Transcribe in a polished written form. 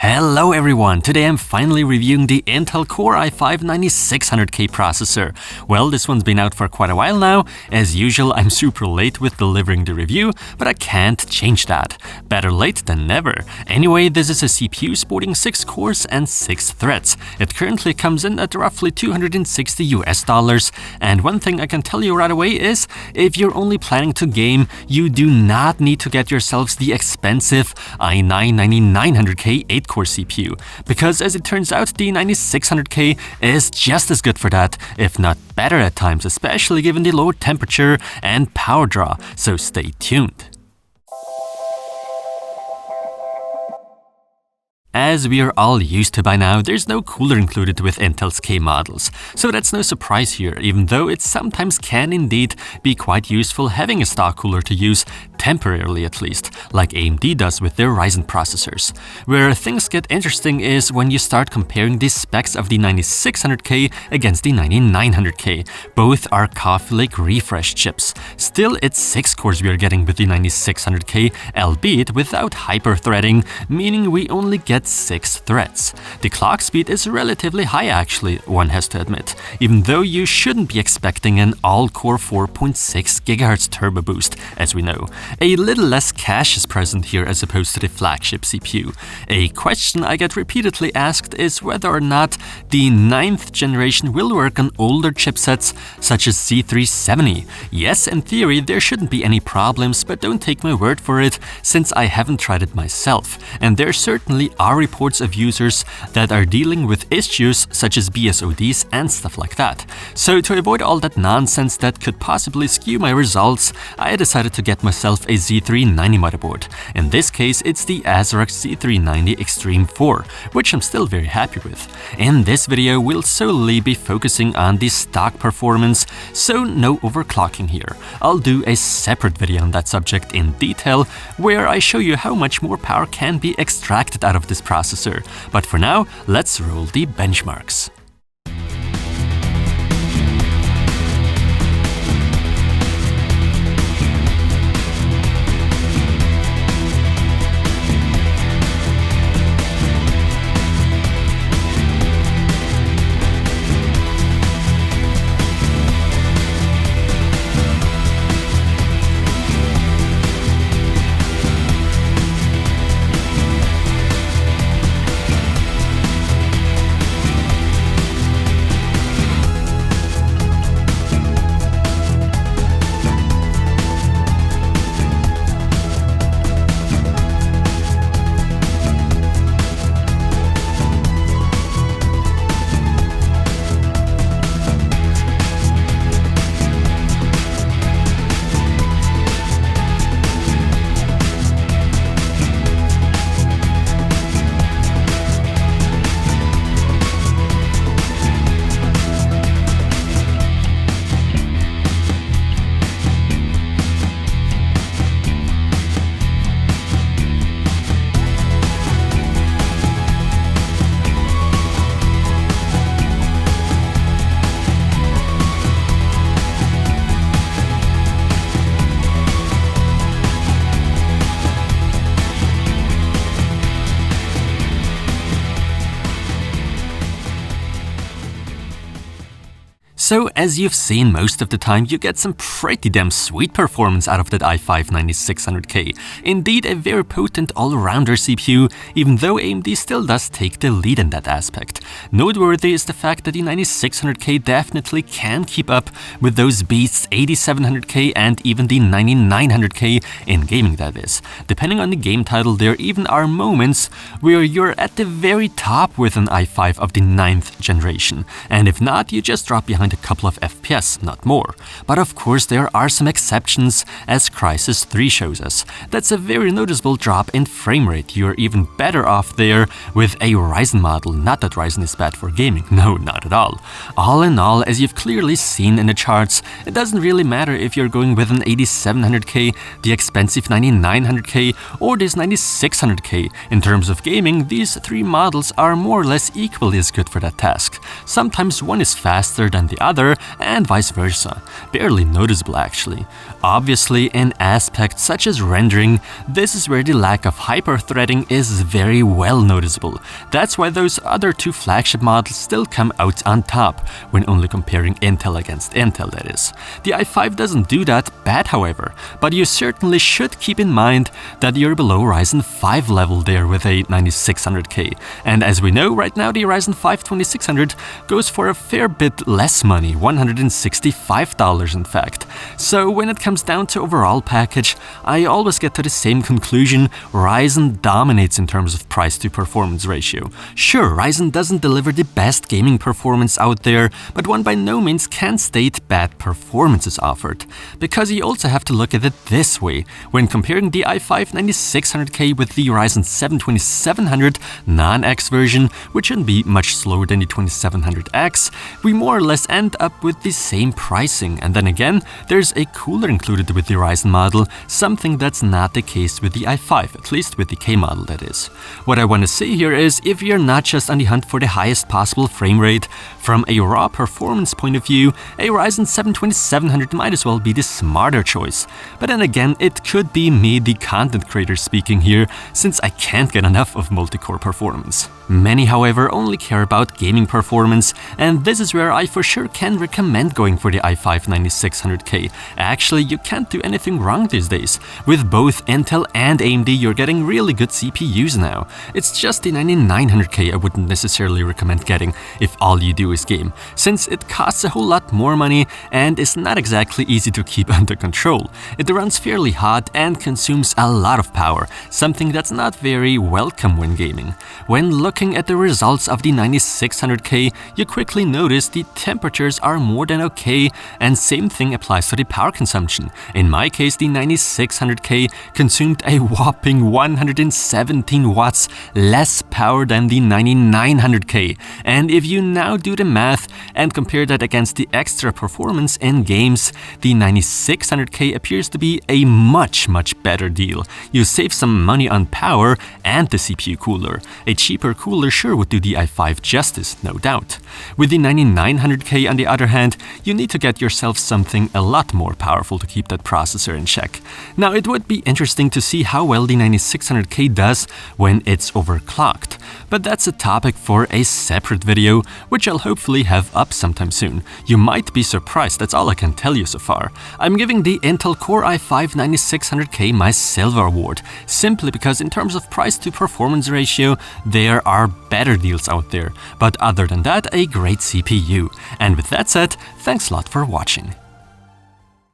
Hello everyone, today I'm finally reviewing the Intel Core i5-9600K processor. Well, this one's been out for quite a while now. As usual, I'm super late with delivering the review, but I can't change that. Better late than never. Anyway, this is a CPU sporting 6 cores and 6 threads. It currently comes in at roughly $260 US, and one thing I can tell you right away is, if you're only planning to game, you do not need to get yourselves the expensive i9-9600K 8-core CPU, because as it turns out, the 9600K is just as good for that, if not better at times, especially given the lower temperature and power draw, so stay tuned. As we are all used to by now, there's no cooler included with Intel's K models, so that's no surprise here, even though it sometimes can indeed be quite useful having a stock cooler to use, temporarily at least, like AMD does with their Ryzen processors. Where things get interesting is when you start comparing the specs of the 9600K against the 9900K. Both are Coffee Lake refresh chips. Still, it's 6 cores we are getting with the 9600K, albeit without hyper-threading, meaning we only get 6 threads. The clock speed is relatively high actually, one has to admit, even though you shouldn't be expecting an all-core 4.6 GHz turbo boost, as we know. A little less cache is present here as opposed to the flagship CPU. A question I get repeatedly asked is whether or not the 9th generation will work on older chipsets such as Z370. Yes, in theory there shouldn't be any problems, but don't take my word for it, since I haven't tried it myself, and there certainly are reports of users that are dealing with issues such as BSODs and stuff like that. So to avoid all that nonsense that could possibly skew my results, I decided to get myself a Z390 motherboard. In this case, it's the ASRock Z390 Extreme 4, which I'm still very happy with. In this video, we'll solely be focusing on the stock performance, so no overclocking here. I'll do a separate video on that subject in detail, where I show you how much more power can be extracted out of this processor. But for now, let's roll the benchmarks. So as you've seen, most of the time you get some pretty damn sweet performance out of that i5-9600K. Indeed, a very potent all-rounder CPU, even though AMD still does take the lead in that aspect. Noteworthy is the fact that the 9600K definitely can keep up with those beasts 8700K and even the 9900K in gaming, that is. Depending on the game title, there even are moments where you're at the very top with an i5 of the 9th generation, and if not, you just drop behind a couple of FPS, not more. But of course there are some exceptions, as Crysis 3 shows us. That's a very noticeable drop in frame rate. You're even better off there with a Ryzen model. Not that Ryzen is bad for gaming, no, not at all. All in all, as you've clearly seen in the charts, it doesn't really matter if you're going with an 8700K, the expensive 9900K, or this 9600K. In terms of gaming, these three models are more or less equally as good for that task. Sometimes one is faster than the other, and vice versa. Barely noticeable actually. Obviously, in aspects such as rendering, this is where the lack of hyper-threading is very well noticeable. That's why those other two flagship models still come out on top, when only comparing Intel against Intel, that is. The i5 doesn't do that bad, however, but you certainly should keep in mind that you're below Ryzen 5 level there with a 9600K. And as we know, right now the Ryzen 5 2600 goes for a fair bit less money, $165 in fact. So when it comes down to overall package, I always get to the same conclusion: Ryzen dominates in terms of price to performance ratio. Sure, Ryzen doesn't deliver the best gaming performance out there, but one by no means can state bad performance is offered. Because you also have to look at it this way: when comparing the i5-9600K with the Ryzen 7 2700 non-X version, which shouldn't be much slower than the 2700X, we more or less end up with the same pricing. And then again, there's a cooler included with the Ryzen model, something that's not the case with the i5, at least with the K model, that is. What I want to say here is, if you're not just on the hunt for the highest possible frame rate, from a raw performance point of view, a Ryzen 7 2700 might as well be the smarter choice. But then again, it could be me, the content creator, speaking here, since I can't get enough of multi-core performance. Many, however, only care about gaming performance, and this is where I for sure can recommend going for the i5-9600K. Actually, you can't do anything wrong these days. With both Intel and AMD, you're getting really good CPUs now. It's just the 9900K I wouldn't necessarily recommend getting if all you do is game, since it costs a whole lot more money and is not exactly easy to keep under control. It runs fairly hot and consumes a lot of power, something that's not very welcome when gaming. When looking at the results of the 9600K, you quickly notice the temperatures are more than okay, and same thing applies to the power consumption. In my case, the 9600K consumed a whopping 117 watts less power than the 9900K. And if you now do the math and compare that against the extra performance in games, the 9600K appears to be a much better deal. You save some money on power and the CPU cooler. A cheaper cooler sure would do the i5 justice, no doubt. With the 9900K on the other hand, you need to get yourself something a lot more powerful to keep that processor in check. Now, it would be interesting to see how well the 9600K does when it's overclocked, but that's a topic for a separate video, which I'll hopefully have up sometime soon. You might be surprised, that's all I can tell you so far. I'm giving the Intel Core i5-9600K my Silver Award, simply because in terms of price to performance ratio, there are better deals out there. But other than that, a great CPU. And with that said, thanks a lot for watching.